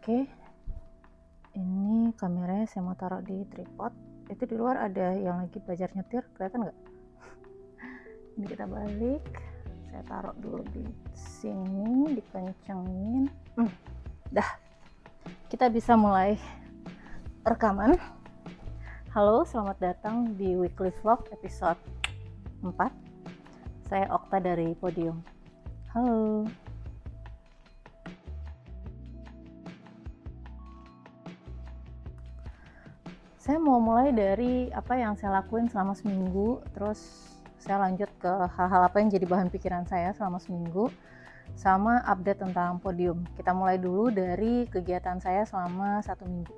Oke, ini kameranya saya mau taruh di tripod. Itu di luar ada yang lagi belajar nyetir, kelihatan nggak? Ini kita balik, saya taruh dulu di sini, dikencengin. Dah, kita bisa mulai rekaman. Halo, selamat datang di Weekly Vlog episode 4. Saya Okta dari Podium. Halo. Saya mau mulai dari apa yang saya lakuin selama seminggu, terus saya lanjut ke hal-hal apa yang jadi bahan pikiran saya selama seminggu, sama update tentang Podium. Kita mulai dulu dari kegiatan saya selama 1 minggu.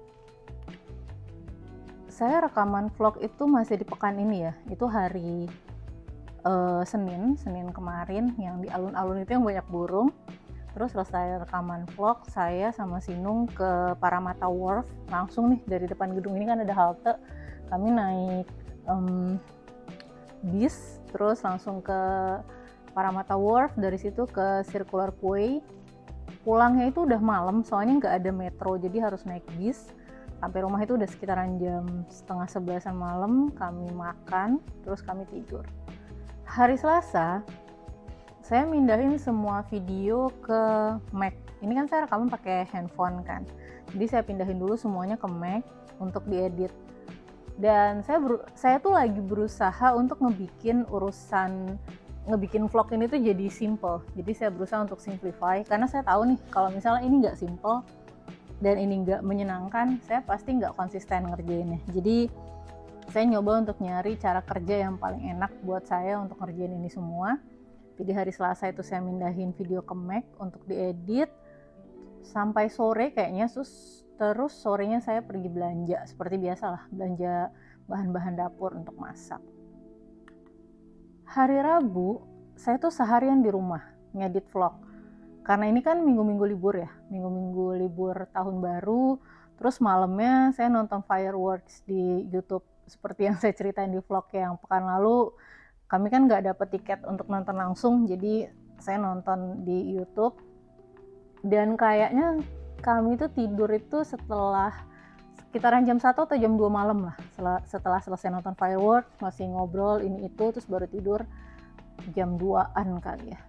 Saya rekaman vlog itu masih di pekan ini ya, itu hari Senin kemarin yang di alun-alun itu yang banyak burung. Terus selesai rekaman vlog, saya sama Sinung ke Paramata Wharf, langsung nih dari depan gedung ini kan ada halte, kami naik bis, terus langsung ke Paramata Wharf, dari situ ke Circular Quay. Pulangnya itu udah malam, soalnya nggak ada metro, jadi harus naik bis. Sampai rumah itu udah sekitaran jam 10:30 malam, kami makan, terus kami tidur. Hari Selasa, saya mindahin semua video ke Mac. Ini kan saya rekaman pakai handphone kan. Jadi saya pindahin dulu semuanya ke Mac untuk diedit. Dan saya tuh lagi berusaha untuk ngebikin vlog ini tuh jadi simple. Jadi saya berusaha untuk simplify karena saya tahu nih kalau misalnya ini nggak simple dan ini nggak menyenangkan, saya pasti nggak konsisten ngerjainnya. Jadi saya nyoba untuk nyari cara kerja yang paling enak buat saya untuk ngerjain ini semua. Jadi hari Selasa itu saya mindahin video ke Mac untuk diedit sampai sore kayaknya, terus sorenya saya pergi belanja seperti biasa lah, belanja bahan-bahan dapur untuk masak. Hari Rabu saya tuh seharian di rumah ngedit vlog karena ini kan minggu-minggu libur ya, minggu-minggu libur tahun baru. Terus malamnya saya nonton fireworks di YouTube seperti yang saya ceritain di vlog yang pekan lalu. Kami kan nggak dapet tiket untuk nonton langsung, jadi saya nonton di YouTube. Dan kayaknya kami tuh tidur itu setelah sekitaran jam 1 atau jam 2 malam lah. Setelah selesai nonton fireworks, masih ngobrol ini itu, terus baru tidur jam 2-an kali ya.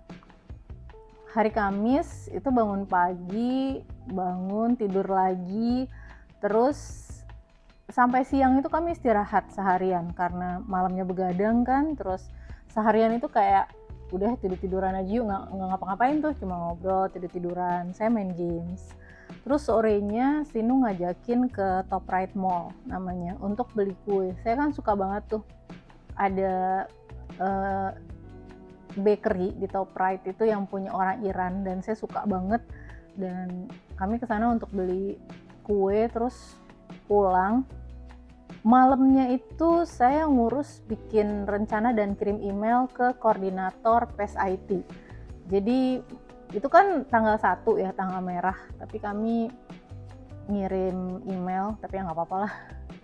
Hari Kamis itu bangun pagi, tidur lagi, terus sampai siang itu kami istirahat seharian karena malamnya begadang kan. Terus seharian itu kayak udah tiduran aja yuk, nggak ngapa-ngapain tuh, cuma ngobrol, tiduran. Saya main games. Terus sorenya Sinu ngajakin ke Top Right Mall namanya untuk beli kue. Saya kan suka banget tuh, ada bakery di Top Right itu yang punya orang Iran dan saya suka banget. Dan kami kesana untuk beli kue, terus pulang. Malamnya itu saya ngurus bikin rencana dan kirim email ke koordinator PES IT. Jadi itu kan tanggal 1 ya, tanggal merah, tapi kami ngirim email, tapi ya nggak apa-apa lah,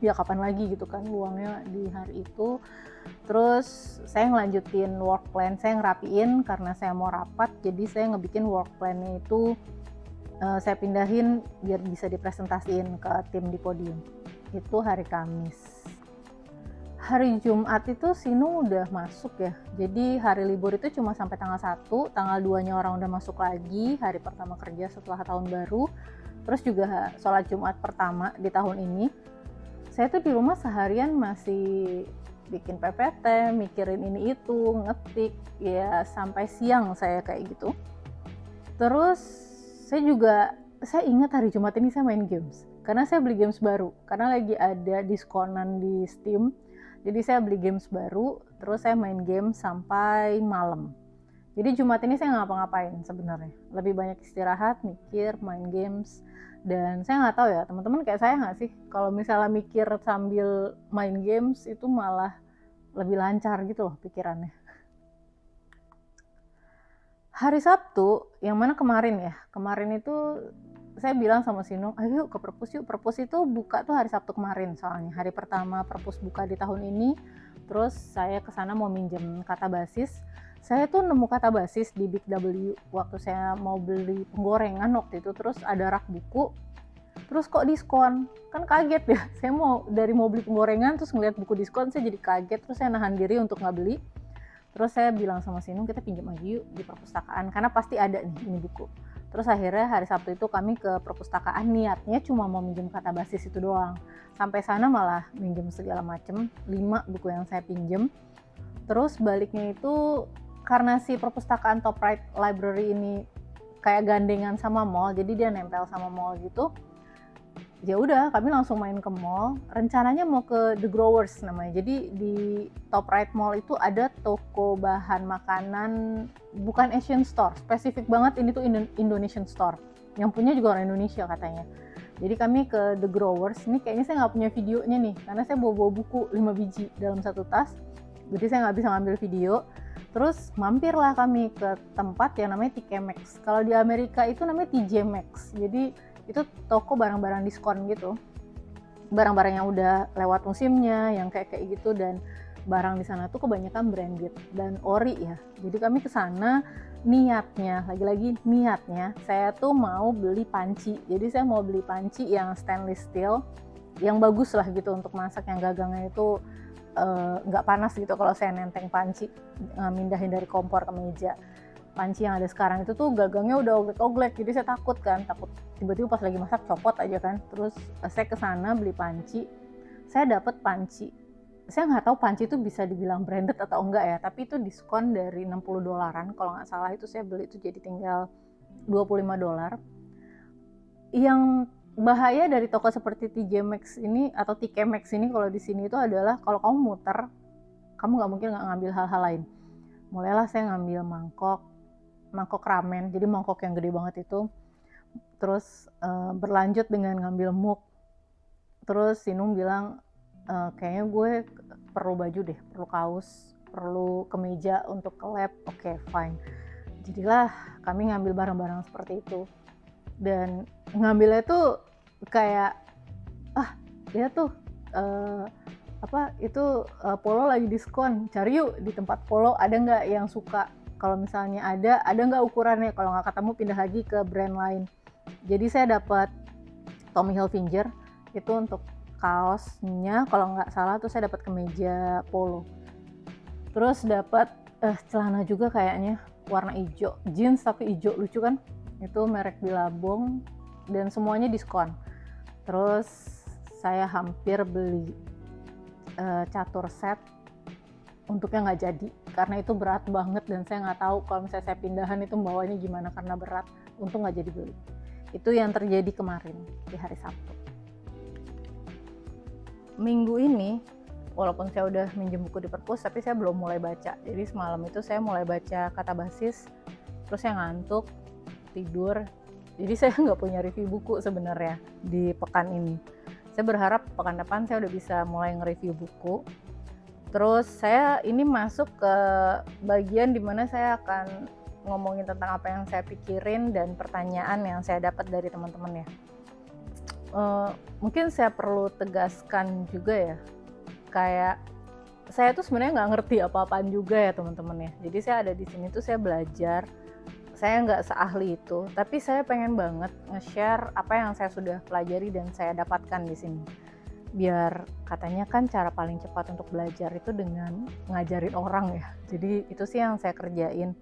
ya kapan lagi gitu kan luangnya di hari itu. Terus saya ngelanjutin work plan, saya ngerapiin karena saya mau rapat, jadi saya ngebikin work plan-nya itu saya pindahin biar bisa dipresentasiin ke tim di Podium. Itu hari Kamis. Hari Jumat itu Sinu udah masuk ya, jadi hari libur itu cuma sampai tanggal 1, tanggal 2-nya orang udah masuk lagi, hari pertama kerja setelah tahun baru. Terus juga sholat Jumat pertama di tahun ini. Saya tuh di rumah seharian masih bikin PPT, mikirin ini itu, ngetik, ya sampai siang saya kayak gitu. Terus saya ingat hari Jumat ini saya main games, karena saya beli games baru, karena lagi ada diskonan di Steam. Jadi saya beli games baru, terus saya main game sampai malam. Jadi Jumat ini saya ngapa-ngapain sebenarnya, lebih banyak istirahat, mikir, main games. Dan saya nggak tahu ya, teman-teman kayak saya nggak sih, kalau misalnya mikir sambil main games itu malah lebih lancar gitu loh pikirannya. Hari Sabtu, yang mana kemarin itu saya bilang sama Sinu, ayo yuk ke Perpus yuk. Perpus itu buka tuh hari Sabtu kemarin, soalnya hari pertama Perpus buka di tahun ini. Terus saya kesana mau minjem kata basis. Saya tuh nemu kata basis di Big W waktu saya mau beli penggorengan waktu itu. Terus ada rak buku, terus kok diskon, kan kaget ya. Saya mau beli penggorengan terus ngeliat buku diskon, saya jadi kaget, terus saya nahan diri untuk nggak beli. Terus saya bilang sama Sinung, kita pinjam aja yuk di perpustakaan karena pasti ada nih ini buku. Terus akhirnya hari Sabtu itu kami ke perpustakaan, niatnya cuma mau minjem kata basis itu doang. Sampai sana malah minjem segala macem, 5 buku yang saya pinjem. Terus baliknya itu karena si perpustakaan Top Right Library ini kayak gandengan sama mall, jadi dia nempel sama mall gitu. Ya udah, kami langsung main ke mall. Rencananya mau ke The Growers namanya. Jadi di Top Right Mall itu ada toko bahan makanan, bukan Asian store, spesifik banget ini tuh Indonesian store. Yang punya juga orang Indonesia katanya. Jadi kami ke The Growers. Ini kayaknya saya nggak punya videonya nih, karena saya bawa buku 5 biji dalam satu tas. Jadi saya nggak bisa ngambil video. Terus mampirlah kami ke tempat yang namanya TK Maxx. Kalau di Amerika itu namanya TJ Maxx. Jadi itu toko barang-barang diskon gitu, barang-barang yang udah lewat musimnya, yang kayak gitu, dan barang di sana tuh kebanyakan branded dan ori ya. Jadi kami ke sana niatnya, lagi-lagi niatnya saya tuh mau beli panci. Jadi saya mau beli panci yang stainless steel, yang bagus lah gitu untuk masak, yang gagangnya itu nggak panas gitu kalau saya nenteng panci, mindahin dari kompor ke meja. Panci yang ada sekarang itu tuh gagangnya udah oglek-oglek, jadi saya takut tiba-tiba pas lagi masak copot aja kan. Terus saya kesana beli panci, saya dapet panci, saya nggak tahu panci itu bisa dibilang branded atau enggak ya, tapi itu diskon dari $60 kalau nggak salah. Itu saya beli itu jadi tinggal $25. Yang bahaya dari toko seperti TJ Maxx ini atau TK Maxx ini kalau di sini itu adalah kalau kamu muter, kamu nggak mungkin nggak ngambil hal-hal lain. Mulailah saya ngambil mangkok ramen, jadi mangkok yang gede banget itu. Terus berlanjut dengan ngambil mug. Terus Sinung bilang, kayaknya gue perlu baju deh, perlu kaos, perlu kemeja untuk ke lab. Oke, fine. Jadilah kami ngambil barang-barang seperti itu. Dan ngambilnya tuh kayak, dia tuh polo lagi diskon, cari yuk di tempat polo ada nggak yang suka. Kalau misalnya ada nggak ukurannya, kalau nggak ketemu pindah lagi ke brand lain. Jadi saya dapat Tommy Hilfiger itu untuk kaosnya, kalau nggak salah tuh saya dapat kemeja polo. Terus dapat celana juga kayaknya warna hijau, jeans tapi hijau, lucu kan? Itu merek Billabong dan semuanya diskon. Terus saya hampir beli catur set, untuknya nggak jadi karena itu berat banget dan saya nggak tahu kalau misalnya saya pindahan itu bawanya gimana karena berat. Untung nggak jadi beli. Itu yang terjadi kemarin di hari Sabtu. Minggu ini walaupun saya udah minjem buku di perpus, tapi saya belum mulai baca. Jadi semalam itu saya mulai baca kata basis, terus saya ngantuk, tidur. Jadi saya nggak punya review buku sebenarnya di pekan ini. Saya berharap pekan depan saya udah bisa mulai nge-review buku. Terus saya ini masuk ke bagian dimana saya akan ngomongin tentang apa yang saya pikirin dan pertanyaan yang saya dapat dari teman-teman ya. Mungkin saya perlu tegaskan juga ya, kayak saya tuh sebenarnya nggak ngerti apa-apaan juga ya teman-teman ya. Jadi saya ada di sini tuh saya belajar, saya nggak seahli itu, tapi saya pengen banget nge-share apa yang saya sudah pelajari dan saya dapatkan di sini. Biar katanya kan cara paling cepat untuk belajar itu dengan ngajarin orang ya. Jadi itu sih yang saya kerjain.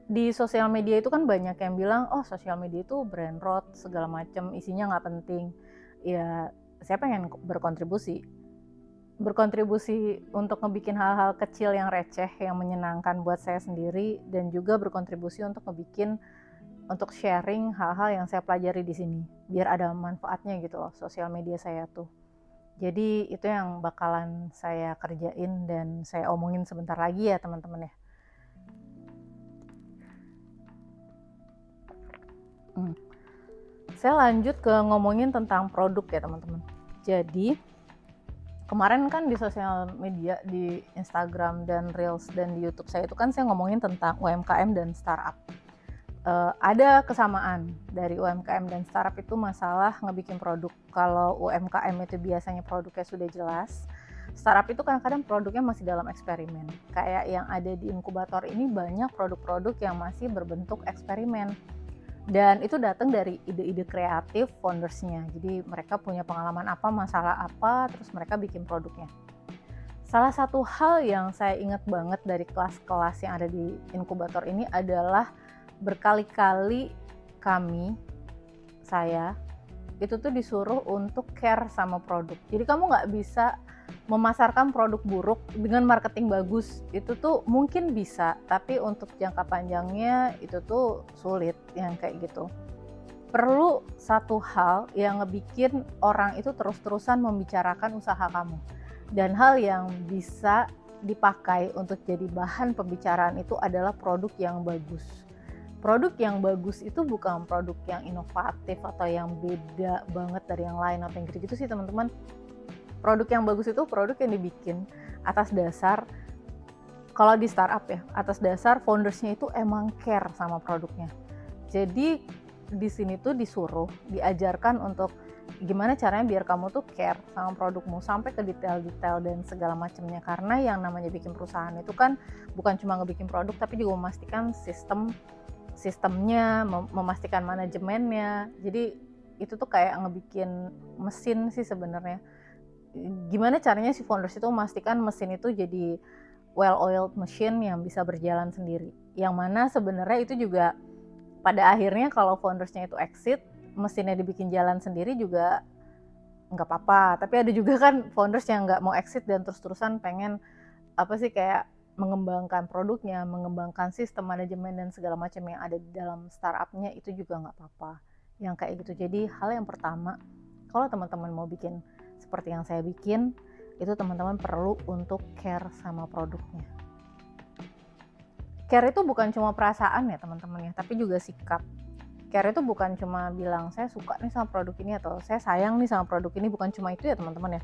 Di sosial media itu kan banyak yang bilang, oh sosial media itu brain rot, segala macam, isinya nggak penting. Ya saya pengen berkontribusi untuk ngebikin hal-hal kecil yang receh, yang menyenangkan buat saya sendiri, dan juga berkontribusi untuk sharing hal-hal yang saya pelajari di sini, biar ada manfaatnya gitu loh sosial media saya tuh. Jadi itu yang bakalan saya kerjain dan saya omongin sebentar lagi ya teman-teman ya. Saya lanjut ke ngomongin tentang produk ya teman-teman. Jadi kemarin kan di sosial media, di Instagram dan Reels dan di YouTube saya itu kan saya ngomongin tentang UMKM dan startup. Ada kesamaan dari UMKM dan startup itu masalah ngebikin produk. Kalau UMKM itu biasanya produknya sudah jelas, startup itu kadang-kadang produknya masih dalam eksperimen. Kayak yang ada di inkubator ini banyak produk-produk yang masih berbentuk eksperimen. Dan itu datang dari ide-ide kreatif foundersnya. Jadi mereka punya pengalaman apa, masalah apa, terus mereka bikin produknya. Salah satu hal yang saya ingat banget dari kelas-kelas yang ada di inkubator ini adalah berkali-kali saya itu tuh disuruh untuk care sama produk. Jadi kamu nggak bisa memasarkan produk buruk dengan marketing bagus. Itu tuh mungkin bisa, tapi untuk jangka panjangnya itu tuh sulit yang kayak gitu. Perlu satu hal yang ngebikin orang itu terus-terusan membicarakan usaha kamu. Dan hal yang bisa dipakai untuk jadi bahan pembicaraan itu adalah produk yang bagus. Produk yang bagus itu bukan produk yang inovatif atau yang beda banget dari yang lain atau yang gitu-gitu sih teman-teman. Produk yang bagus itu produk yang dibikin atas dasar, kalau di startup ya, atas dasar foundersnya itu emang care sama produknya. Jadi di sini tuh diajarkan untuk gimana caranya biar kamu tuh care sama produkmu sampai ke detail-detail dan segala macamnya. Karena yang namanya bikin perusahaan itu kan bukan cuma ngebikin produk, tapi juga memastikan sistemnya, memastikan manajemennya. Jadi itu tuh kayak ngebikin mesin sih sebenarnya. Gimana caranya si founders itu memastikan mesin itu jadi well-oiled machine yang bisa berjalan sendiri. Yang mana sebenarnya itu juga pada akhirnya kalau foundersnya itu exit, mesinnya dibikin jalan sendiri juga nggak apa-apa. Tapi ada juga kan founders yang nggak mau exit dan terus-terusan pengen kayak mengembangkan produknya, mengembangkan sistem manajemen dan segala macam yang ada di dalam startupnya, itu juga nggak apa-apa. Yang kayak gitu. Jadi hal yang pertama, kalau teman-teman mau bikin seperti yang saya bikin, itu teman-teman perlu untuk care sama produknya. Care itu bukan cuma perasaan ya teman-teman ya, tapi juga sikap. Care itu bukan cuma bilang saya suka nih sama produk ini atau saya sayang nih sama produk ini, bukan cuma itu ya teman-teman ya.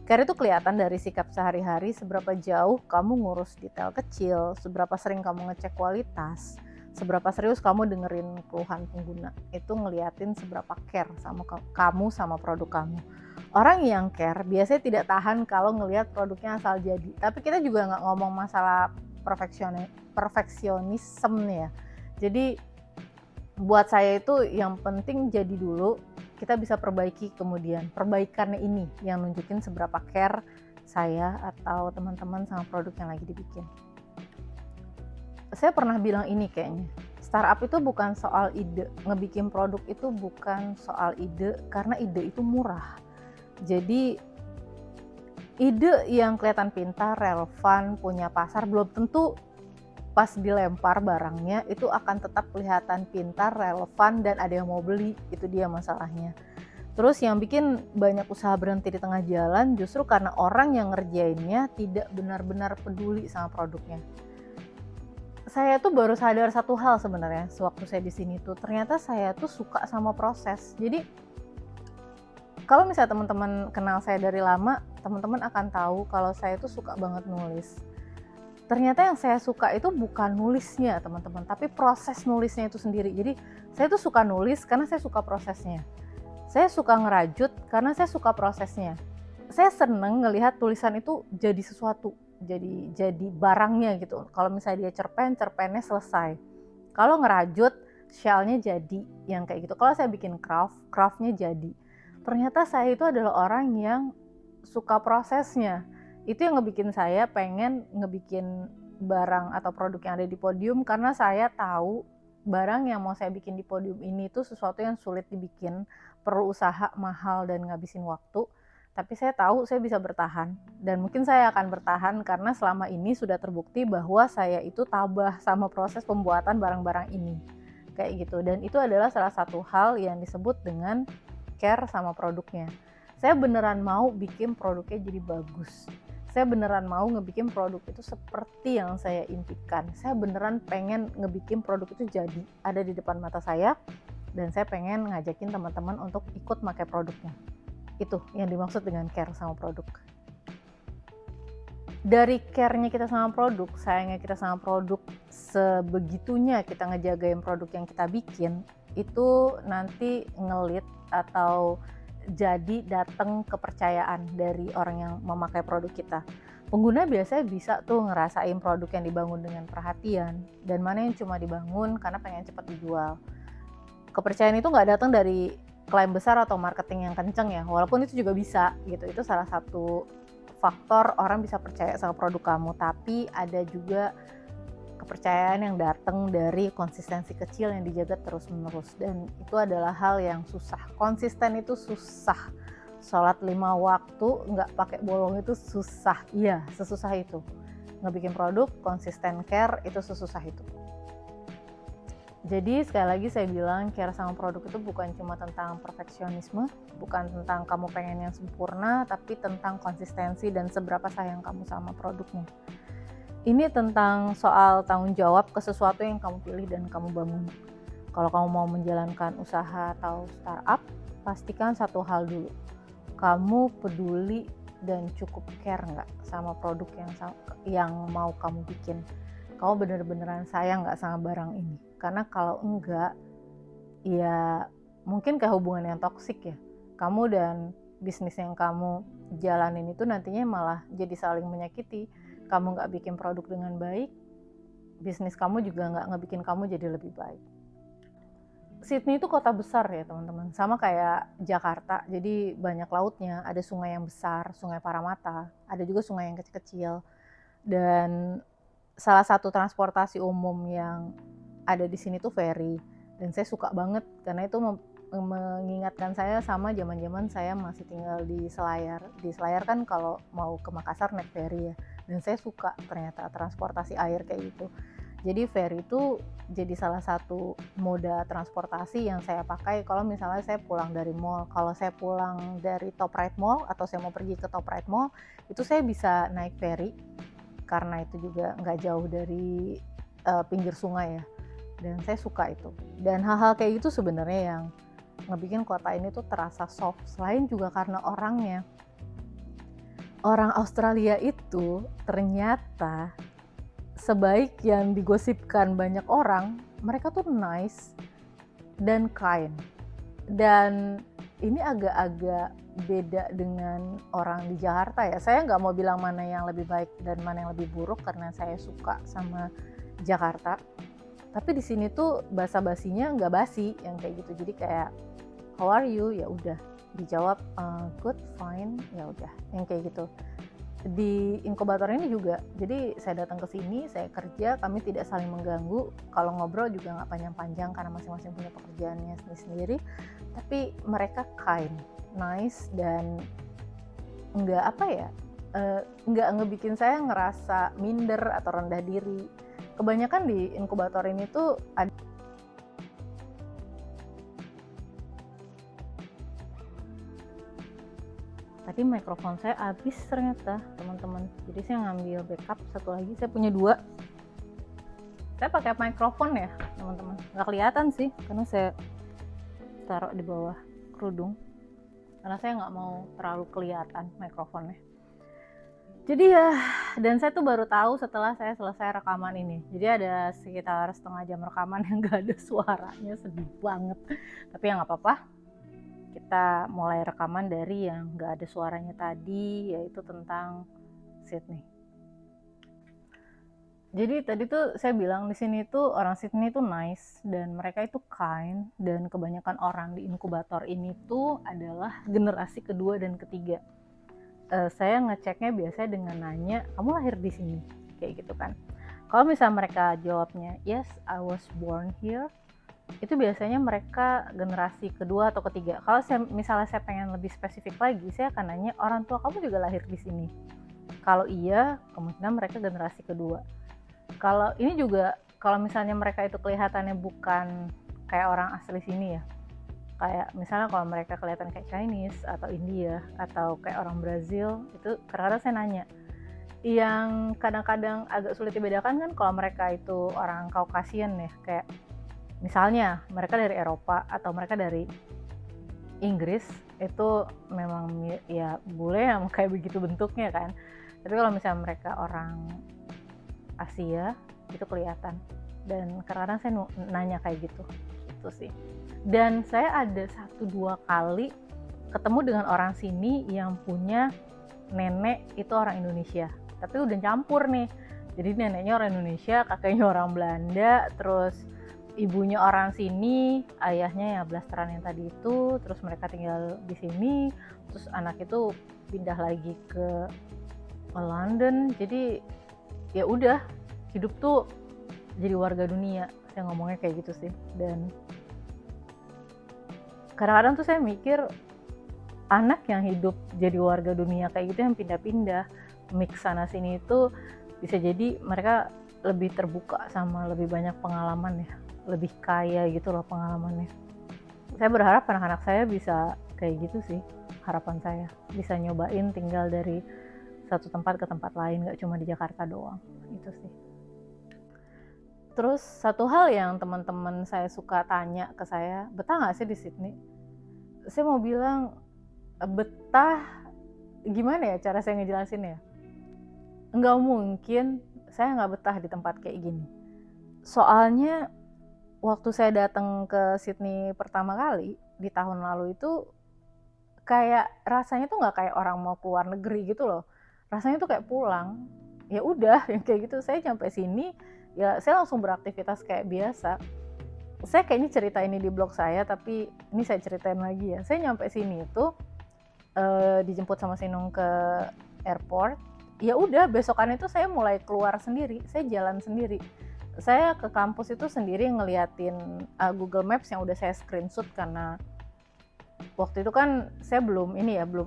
Care itu kelihatan dari sikap sehari-hari, seberapa jauh kamu ngurus detail kecil, seberapa sering kamu ngecek kualitas, seberapa serius kamu dengerin keluhan pengguna. Itu ngeliatin seberapa care sama kamu sama produk kamu. Orang yang care biasanya tidak tahan kalau ngelihat produknya asal jadi. Tapi kita juga nggak ngomong masalah perfeksionisme ya. Jadi buat saya itu yang penting jadi dulu, kita bisa perbaiki kemudian. Perbaikannya ini yang nunjukin seberapa care saya atau teman-teman sama produk yang lagi dibikin. Saya pernah bilang ini kayaknya, startup itu bukan soal ide. Ngebikin produk itu bukan soal ide, karena ide itu murah. Jadi ide yang kelihatan pintar, relevan, punya pasar, belum tentu pas dilempar barangnya itu akan tetap kelihatan pintar, relevan, dan ada yang mau beli. Itu dia masalahnya. Terus yang bikin banyak usaha berhenti di tengah jalan justru karena orang yang ngerjainnya tidak benar-benar peduli sama produknya. Saya tuh baru sadar satu hal sebenarnya sewaktu saya di sini tuh, ternyata saya tuh suka sama proses. Jadi kalau misalnya teman-teman kenal saya dari lama, teman-teman akan tahu kalau saya tuh suka banget nulis. Ternyata yang saya suka itu bukan nulisnya teman-teman, tapi proses nulisnya itu sendiri. Jadi saya tuh suka nulis karena saya suka prosesnya. Saya suka ngerajut karena saya suka prosesnya. Saya seneng ngelihat tulisan itu jadi sesuatu, jadi barangnya gitu. Kalau misalnya dia cerpennya selesai. Kalau ngerajut, shellnya jadi yang kayak gitu. Kalau saya bikin craftnya jadi. Ternyata saya itu adalah orang yang suka prosesnya. Itu yang ngebikin saya pengen ngebikin barang atau produk yang ada di podium, karena saya tahu barang yang mau saya bikin di podium ini itu sesuatu yang sulit dibikin, perlu usaha mahal dan ngabisin waktu. Tapi saya tahu saya bisa bertahan, dan mungkin saya akan bertahan karena selama ini sudah terbukti bahwa saya itu tabah sama proses pembuatan barang-barang ini. Kayak gitu, dan itu adalah salah satu hal yang disebut dengan care sama produknya. Saya beneran mau bikin produknya jadi bagus. Saya beneran mau ngebikin produk itu seperti yang saya impikan. Saya beneran pengen ngebikin produk itu jadi ada di depan mata saya, dan saya pengen ngajakin teman-teman untuk ikut pakai produknya. Itu yang dimaksud dengan care sama produk. Dari care-nya kita sama produk, sayangnya kita sama produk, sebegitunya kita ngejagain produk yang kita bikin, itu nanti ngelit atau jadi datang kepercayaan dari orang yang memakai produk kita. Pengguna biasanya bisa tuh ngerasain produk yang dibangun dengan perhatian dan mana yang cuma dibangun karena pengen cepat dijual. kepercayaan itu nggak datang dari klaim besar atau marketing yang kenceng ya, walaupun itu juga bisa gitu, itu salah satu faktor orang bisa percaya sama produk kamu. Tapi ada juga kepercayaan yang datang dari konsistensi kecil yang dijaga terus menerus, dan itu adalah hal yang susah. Konsisten itu susah. Sholat 5 waktu nggak pakai bolong itu susah, iya sesusah itu. Ngebikin produk konsisten care itu sesusah itu. Jadi sekali lagi saya bilang, care sama produk itu bukan cuma tentang perfeksionisme, bukan tentang kamu pengen yang sempurna, tapi tentang konsistensi dan seberapa sayang kamu sama produknya. Ini tentang soal tanggung jawab ke sesuatu yang kamu pilih dan kamu bangun. Kalau kamu mau menjalankan usaha atau startup, pastikan satu hal dulu. Kamu peduli dan cukup care nggak sama produk yang mau kamu bikin? Kamu bener-beneran sayang nggak sama barang ini? Karena kalau enggak, ya mungkin kayak hubungan yang toksik ya. Kamu dan bisnis yang kamu jalanin itu nantinya malah jadi saling menyakiti. Kamu nggak bikin produk dengan baik, bisnis kamu juga nggak ngebikin kamu jadi lebih baik. Sydney itu kota besar ya teman-teman, sama kayak Jakarta, jadi banyak lautnya, ada sungai yang besar, sungai Paramata, ada juga sungai yang kecil-kecil, dan salah satu transportasi umum yang ada di sini tuh ferry, dan saya suka banget karena itu mengingatkan saya sama zaman-zaman saya masih tinggal di Selayar. Di Selayar kan kalau mau ke Makassar naik ferry ya, dan saya suka ternyata transportasi air kayak gitu. Jadi ferry itu jadi salah satu moda transportasi yang saya pakai kalau misalnya saya pulang dari mall. Kalau saya pulang dari Top Right Mall atau saya mau pergi ke Top Right Mall, itu saya bisa naik ferry karena itu juga nggak jauh dari pinggir sungai ya. Dan saya suka itu. Dan hal-hal kayak gitu sebenarnya yang ngebikin kota ini tuh terasa soft. Selain juga karena orangnya. Orang Australia itu ternyata sebaik yang digosipkan banyak orang, mereka tuh nice dan kind. Dan ini agak-agak beda dengan orang di Jakarta ya. Saya nggak mau bilang mana yang lebih baik dan mana yang lebih buruk karena saya suka sama Jakarta. Tapi di sini tuh basa-basinya nggak basi yang kayak gitu. Jadi kayak how are you? Ya udah dijawab good, fine, ya udah yang kayak gitu. Di inkubator ini juga, jadi saya datang ke sini, saya kerja, kami tidak saling mengganggu. Kalau ngobrol juga nggak panjang-panjang karena masing-masing punya pekerjaannya sendiri-sendiri. Tapi mereka kind, nice, dan nggak nggak ngebikin saya ngerasa minder atau rendah diri. Kebanyakan di inkubator ini tuh ada tadi mikrofon saya habis ternyata teman-teman, jadi saya ngambil backup satu lagi, saya punya 2. Saya pakai mikrofon ya teman-teman, nggak kelihatan sih karena saya taruh di bawah kerudung karena saya nggak mau terlalu kelihatan mikrofonnya. Jadi ya, dan saya tuh baru tahu setelah saya selesai rekaman ini. Jadi ada sekitar setengah jam rekaman yang nggak ada suaranya, sedih banget, tapi ya nggak apa-apa. Kita mulai rekaman dari yang nggak ada suaranya tadi, yaitu tentang Sydney. Jadi tadi tuh saya bilang di sini tuh orang Sydney tuh nice dan mereka itu kind, dan kebanyakan orang di inkubator ini tuh adalah generasi kedua dan ketiga. Saya ngeceknya biasanya dengan nanya, kamu lahir di sini? Kayak gitu kan. Kalau misalnya mereka jawabnya, yes, I was born here, itu biasanya mereka generasi kedua atau ketiga. Kalau misalnya saya pengen lebih spesifik lagi, saya akan nanya, orang tua kamu juga lahir di sini? Kalau iya, kemungkinan mereka generasi kedua. Kalau ini juga, kalau misalnya mereka itu kelihatannya bukan kayak orang asli sini ya, kayak misalnya kalau mereka kelihatan kayak Chinese atau India atau kayak orang Brazil, itu kadang-kadang saya nanya. Yang kadang-kadang agak sulit dibedakan kan kalau mereka itu orang Caucasian ya, kayak misalnya mereka dari Eropa atau mereka dari Inggris, itu memang ya bule yang kayak begitu bentuknya kan. Tapi kalau misalnya mereka orang Asia, itu kelihatan. Dan kadang-kadang saya nanya kayak gitu, itu sih. Dan saya ada 1-2 kali ketemu dengan orang sini yang punya nenek itu orang Indonesia, tapi udah campur nih. Jadi neneknya orang Indonesia, kakeknya orang Belanda, terus ibunya orang sini, ayahnya ya blasteran yang tadi itu, terus mereka tinggal di sini, terus anak itu pindah lagi ke London. Jadi ya udah, hidup tuh jadi warga dunia. Saya ngomongnya kayak gitu sih. Dan kadang-kadang tuh saya mikir, anak yang hidup jadi warga dunia kayak gitu yang pindah-pindah mix sana sini itu bisa jadi mereka lebih terbuka sama lebih banyak pengalaman ya, lebih kaya gitu loh pengalamannya. Saya berharap anak-anak saya bisa kayak gitu sih, harapan saya bisa nyobain tinggal dari satu tempat ke tempat lain, gak cuma di Jakarta doang. Itu sih. Terus satu hal yang teman-teman saya suka tanya ke saya, betah gak sih di Sydney? Saya mau bilang, betah gimana ya cara saya ngejelasin ya? Nggak mungkin saya nggak betah di tempat kayak gini. Soalnya waktu saya datang ke Sydney pertama kali di tahun lalu itu kayak rasanya tuh nggak kayak orang mau keluar negeri gitu loh. Rasanya tuh kayak pulang. Ya udah yang kayak gitu. Saya sampai sini ya saya langsung beraktivitas kayak biasa. Saya kayaknya cerita ini di blog saya, tapi ini saya ceritain lagi ya. Saya nyampe sini itu dijemput sama Sinung ke airport. Ya udah besokan itu saya mulai keluar sendiri, saya jalan sendiri. Saya ke kampus itu sendiri ngeliatin Google Maps yang udah saya screenshot karena waktu itu kan saya belum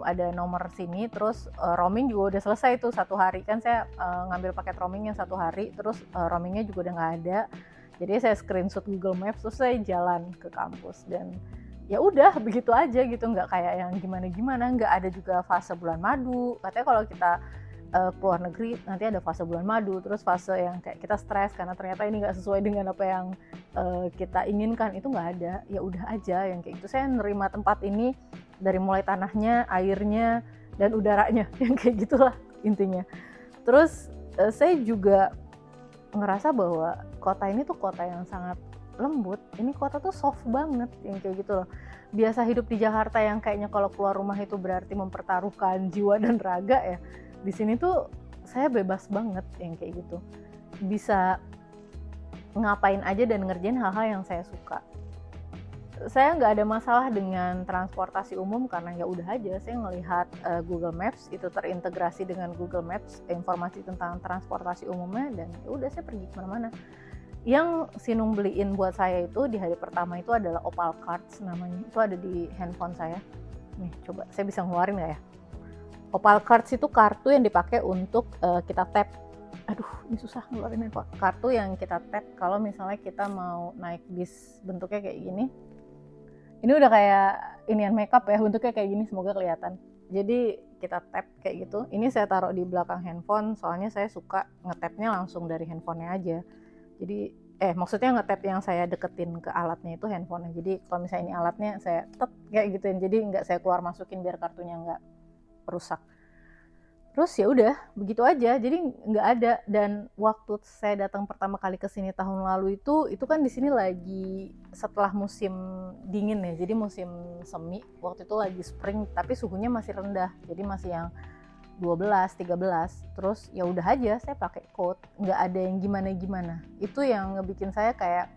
ada nomor sini, terus roaming juga udah selesai tuh 1 hari kan saya ngambil paket roaming yang 1 hari, terus roamingnya juga udah nggak ada. Jadi saya screenshot Google Maps terus saya jalan ke kampus dan ya udah begitu aja gitu, nggak kayak yang gimana-gimana, nggak ada juga fase bulan madu. Katanya kalau kita keluar negeri nanti ada fase bulan madu, terus fase yang kayak kita stres karena ternyata ini nggak sesuai dengan apa yang kita inginkan, itu nggak ada. Ya udah aja yang kayak gitu. Saya nerima tempat ini dari mulai tanahnya, airnya, dan udaranya yang kayak gitulah intinya. Terus saya juga ngerasa bahwa kota ini tuh kota yang sangat lembut. Ini kota tuh soft banget yang kayak gitu loh. Biasa hidup di Jakarta yang kayaknya kalau keluar rumah itu berarti mempertaruhkan jiwa dan raga ya. Di sini tuh saya bebas banget yang kayak gitu. Bisa ngapain aja dan ngerjain hal-hal yang saya suka. Saya nggak ada masalah dengan transportasi umum karena ya udah aja saya ngelihat Google Maps itu terintegrasi dengan Google Maps informasi tentang transportasi umumnya dan ya udah saya pergi kemana-mana. Yang Sinung beliin buat saya itu di hari pertama itu adalah Opal Cards namanya. Itu ada di handphone saya. Nih coba saya bisa ngeluarin nggak ya? Opal Cards itu kartu yang dipakai untuk kita tap. Aduh, ini susah ngeluarin handphone. Kartu yang kita tap kalau misalnya kita mau naik bis bentuknya kayak gini. Ini udah kayak inian makeup ya, bentuknya kayak gini, semoga kelihatan. Jadi kita tap kayak gitu. Ini saya taruh di belakang handphone soalnya saya suka ngetapnya langsung dari handphonenya aja. Jadi maksudnya ngetap yang saya deketin ke alatnya itu handphonenya. Jadi kalau misalnya ini alatnya saya tet kayak gituin. Jadi nggak saya keluar masukin biar kartunya nggak rusak. Terus ya udah begitu aja. Jadi nggak ada. Dan waktu saya datang pertama kali ke sini tahun lalu itu kan di sini lagi setelah musim dingin ya. Jadi musim semi. Waktu itu lagi spring tapi suhunya masih rendah. Jadi masih yang 12, 13. Terus ya udah aja saya pakai coat. Nggak ada yang gimana-gimana. Itu yang ngebikin saya kayak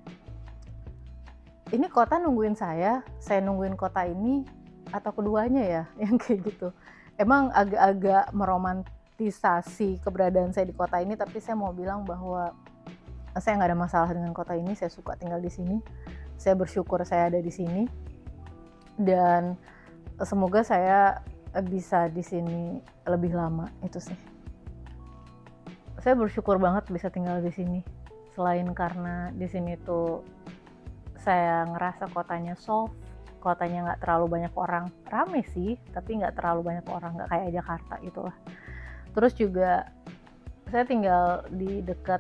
ini kota nungguin saya nungguin kota ini atau keduanya ya yang kayak gitu. Emang agak-agak meromantisasi keberadaan saya di kota ini, tapi saya mau bilang bahwa saya nggak ada masalah dengan kota ini. Saya suka tinggal di sini. Saya bersyukur saya ada di sini. Dan semoga saya bisa di sini lebih lama, itu sih. Saya bersyukur banget bisa tinggal di sini. Selain karena di sini tuh saya ngerasa kotanya soft, kotanya nggak terlalu banyak orang, rame sih tapi nggak terlalu banyak orang, nggak kayak Jakarta gitu lah. Terus juga saya tinggal di dekat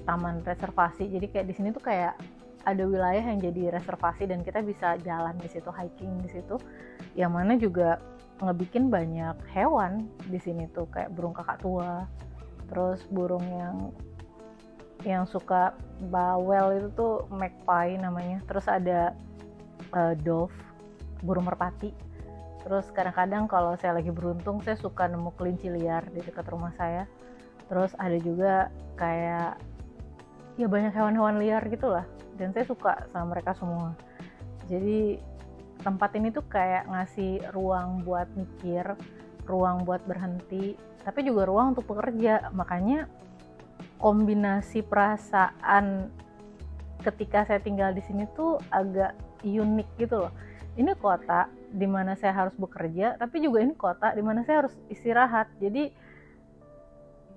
taman reservasi, jadi kayak di sini tuh kayak ada wilayah yang jadi reservasi dan kita bisa jalan di situ, hiking di situ, yang mana juga ngebikin banyak hewan di sini tuh kayak burung kakak tua, terus burung yang suka bawel itu tuh magpie namanya, terus ada dove, burung merpati. Terus kadang-kadang kalau saya lagi beruntung saya suka nemu kelinci liar di dekat rumah saya. Terus ada juga kayak ya banyak hewan-hewan liar gitulah. dan saya suka sama mereka semua. Jadi tempat ini tuh kayak ngasih ruang buat mikir, ruang buat berhenti, tapi juga ruang untuk bekerja. Makanya kombinasi perasaan ketika saya tinggal di sini tuh agak unik gitu loh. Ini kota di mana saya harus bekerja, tapi juga ini kota di mana saya harus istirahat. Jadi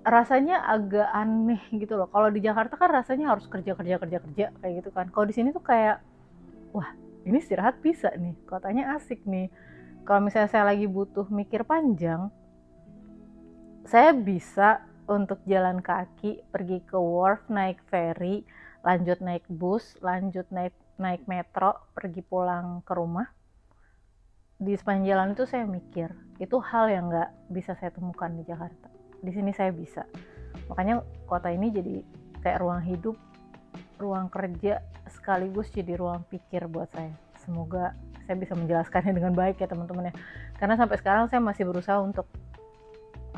rasanya agak aneh gitu loh. Kalau di Jakarta kan rasanya harus kerja kayak gitu kan. Kalau di sini tuh kayak, wah, ini istirahat bisa nih, kotanya asik nih. Kalau misalnya saya lagi butuh mikir panjang, saya bisa untuk jalan kaki pergi ke wharf, naik ferry, lanjut naik bus, lanjut naik metro, pergi pulang ke rumah. Di sepanjang jalan itu saya mikir, itu hal yang nggak bisa saya temukan di Jakarta. Di sini saya bisa. Makanya kota ini jadi kayak ruang hidup, ruang kerja, sekaligus jadi ruang pikir buat saya. Semoga saya bisa menjelaskannya dengan baik ya teman-teman ya. Karena sampai sekarang saya masih berusaha untuk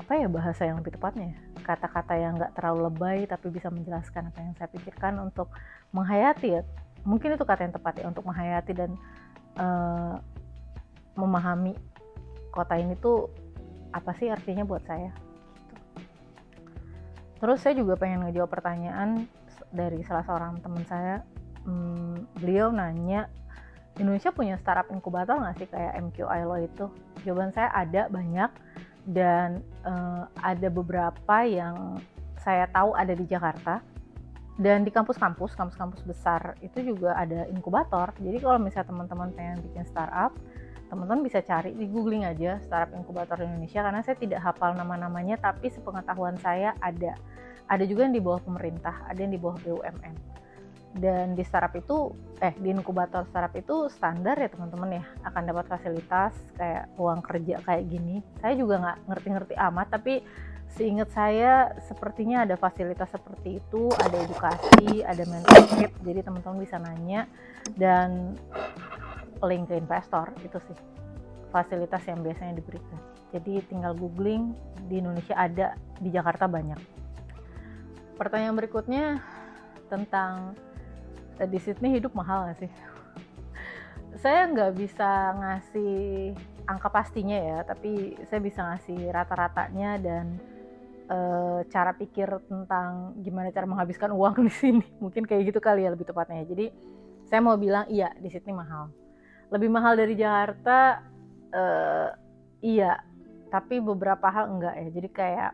bahasa yang lebih tepatnya, kata-kata yang nggak terlalu lebay tapi bisa menjelaskan apa yang saya pikirkan untuk menghayati ya. Mungkin itu kata yang tepat ya, untuk menghayati dan memahami kota ini tuh apa sih artinya buat saya. Terus saya juga pengen ngejawab pertanyaan dari salah seorang teman saya. Beliau nanya, Indonesia punya startup inkubator nggak sih kayak MQILO itu? Jawaban saya ada, banyak, dan ada beberapa yang saya tahu ada di Jakarta, dan di kampus-kampus besar itu juga ada inkubator. Jadi kalau misalnya teman-teman pengen bikin startup, teman-teman bisa cari di googling aja startup inkubator Indonesia, karena saya tidak hafal nama-namanya, tapi sepengetahuan saya ada juga yang di bawah pemerintah, ada yang di bawah BUMN. Dan di startup itu di inkubator startup itu standar ya teman-teman ya, akan dapat fasilitas kayak ruang kerja kayak gini. Saya juga nggak ngerti-ngerti amat, tapi seingat saya sepertinya ada fasilitas seperti itu, ada edukasi, ada mentorship, jadi teman-teman bisa nanya, dan link ke investor. Itu sih fasilitas yang biasanya diberikan. Jadi tinggal googling, di Indonesia ada, di Jakarta banyak. Pertanyaan berikutnya tentang di Sydney hidup mahal gak sih? Saya nggak bisa ngasih angka pastinya ya, tapi saya bisa ngasih rata-ratanya dan cara pikir tentang gimana cara menghabiskan uang di sini. Mungkin kayak gitu kali ya lebih tepatnya. Jadi saya mau bilang iya, di Sydney mahal. Lebih mahal dari Jakarta, iya, tapi beberapa hal enggak ya. Jadi kayak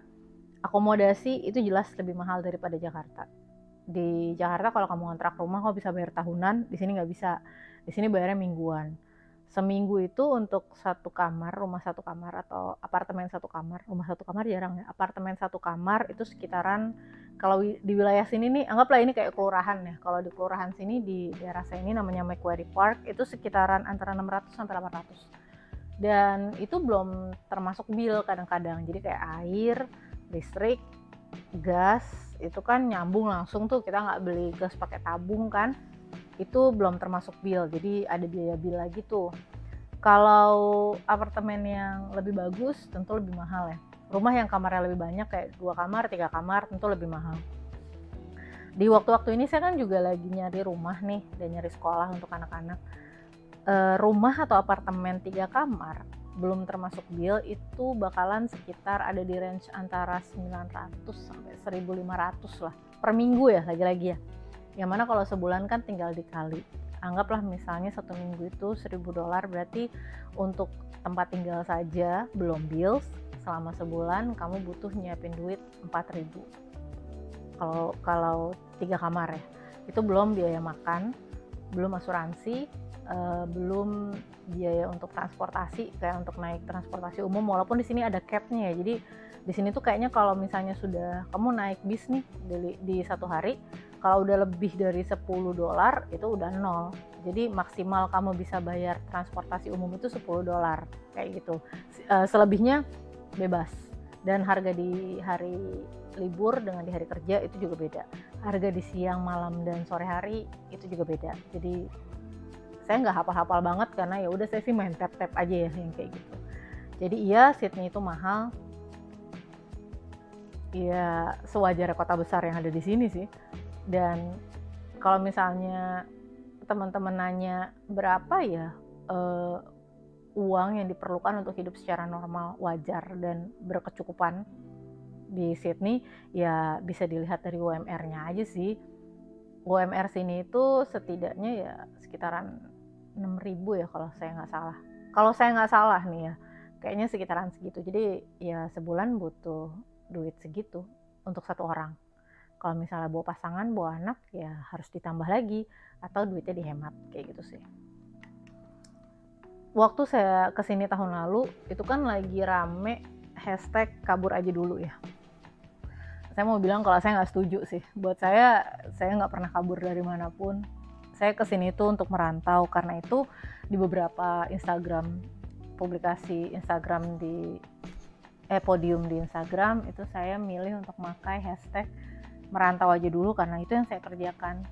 akomodasi itu jelas lebih mahal daripada Jakarta. Di Jakarta kalau kamu ngontrak rumah kamu bisa bayar tahunan, di sini nggak bisa. Di sini bayarnya mingguan. Seminggu itu untuk satu kamar, rumah satu kamar atau apartemen satu kamar. Rumah satu kamar jarang ya. Apartemen satu kamar itu sekitaran, kalau di wilayah sini nih, anggaplah ini kayak kelurahan ya. Kalau di kelurahan sini di daerah saya ini namanya Macquarie Park, itu sekitaran antara 600 sampai 800. Dan itu belum termasuk bill kadang-kadang. Jadi kayak air, listrik, gas, itu kan nyambung langsung tuh, kita nggak beli gas pakai tabung kan, itu belum termasuk bill, jadi ada biaya bill lagi tuh. Kalau apartemen yang lebih bagus tentu lebih mahal ya. Rumah yang kamarnya lebih banyak kayak 2 kamar, 3 kamar tentu lebih mahal. Di waktu-waktu ini saya kan juga lagi nyari rumah nih, dan nyari sekolah untuk anak-anak. Rumah atau apartemen 3 kamar belum termasuk bill itu bakalan sekitar ada di range antara 900 sampai 1.500 lah per minggu ya, lagi-lagi ya. Yang mana kalau sebulan kan tinggal dikali. Anggaplah misalnya satu minggu itu $1.000, berarti untuk tempat tinggal saja belum bills, selama sebulan kamu butuh nyiapin duit 4.000. Kalau 3 kamar ya. Itu belum biaya makan, belum asuransi, belum biaya untuk transportasi, kayak untuk naik transportasi umum, walaupun di sini ada capnya ya. Jadi di sini tuh kayaknya kalau misalnya sudah kamu naik bis nih di satu hari, kalau udah lebih dari $10 itu udah nol. Jadi maksimal kamu bisa bayar transportasi umum itu $10 kayak gitu. Selebihnya bebas. Dan harga di hari libur dengan di hari kerja itu juga beda. Harga di siang, malam, dan sore hari itu juga beda. Jadi saya nggak hafal-hafal banget karena ya udah saya sih main tap-tap aja ya yang kayak gitu. Jadi iya, Sydney itu mahal. Iya, sewajarnya kota besar yang ada di sini sih. Dan kalau misalnya teman-teman nanya berapa ya uang yang diperlukan untuk hidup secara normal, wajar dan berkecukupan di Sydney, ya bisa dilihat dari UMR-nya aja sih. UMR sini itu setidaknya ya sekitaran 6.000 ya kalau saya nggak salah. Kalau saya nggak salah nih ya, kayaknya sekitaran segitu. Jadi ya sebulan butuh duit segitu untuk satu orang. Kalau misalnya bawa pasangan, bawa anak, ya harus ditambah lagi atau duitnya dihemat kayak gitu sih. Waktu saya kesini tahun lalu, itu kan lagi rame hashtag kabur aja dulu ya. Saya mau bilang kalau saya nggak setuju sih. Buat saya nggak pernah kabur dari manapun. Saya kesini itu untuk merantau, karena itu di beberapa Instagram, publikasi Instagram di podium di Instagram, itu saya milih untuk memakai hashtag merantau aja dulu, karena itu yang saya kerjakan.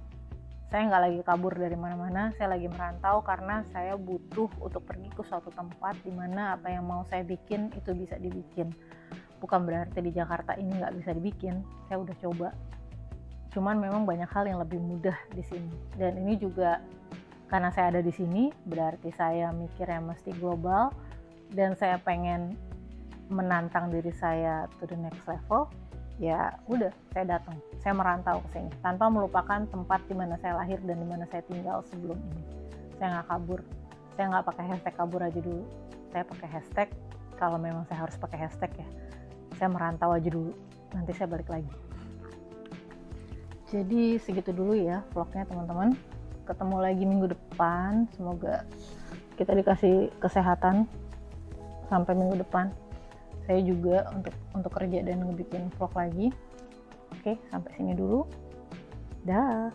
Saya nggak lagi kabur dari mana-mana, saya lagi merantau karena saya butuh untuk pergi ke suatu tempat di mana apa yang mau saya bikin itu bisa dibikin. Bukan berarti di Jakarta ini nggak bisa dibikin, saya udah coba. Cuman memang banyak hal yang lebih mudah di sini. Dan ini juga karena saya ada di sini, berarti saya mikirnya mesti global dan saya pengen menantang diri saya to the next level. Ya udah, saya datang, saya merantau ke sini tanpa melupakan tempat di mana saya lahir dan di mana saya tinggal sebelum ini. Saya nggak kabur, saya nggak pakai hashtag kabur aja dulu. Saya pakai hashtag, kalau memang saya harus pakai hashtag ya, saya merantau aja dulu, nanti saya balik lagi. Jadi segitu dulu ya vlognya teman-teman. Ketemu lagi minggu depan, semoga kita dikasih kesehatan sampai minggu depan. Saya juga untuk kerja dan ngebikin vlog lagi. Oke, sampai sini dulu. Dah.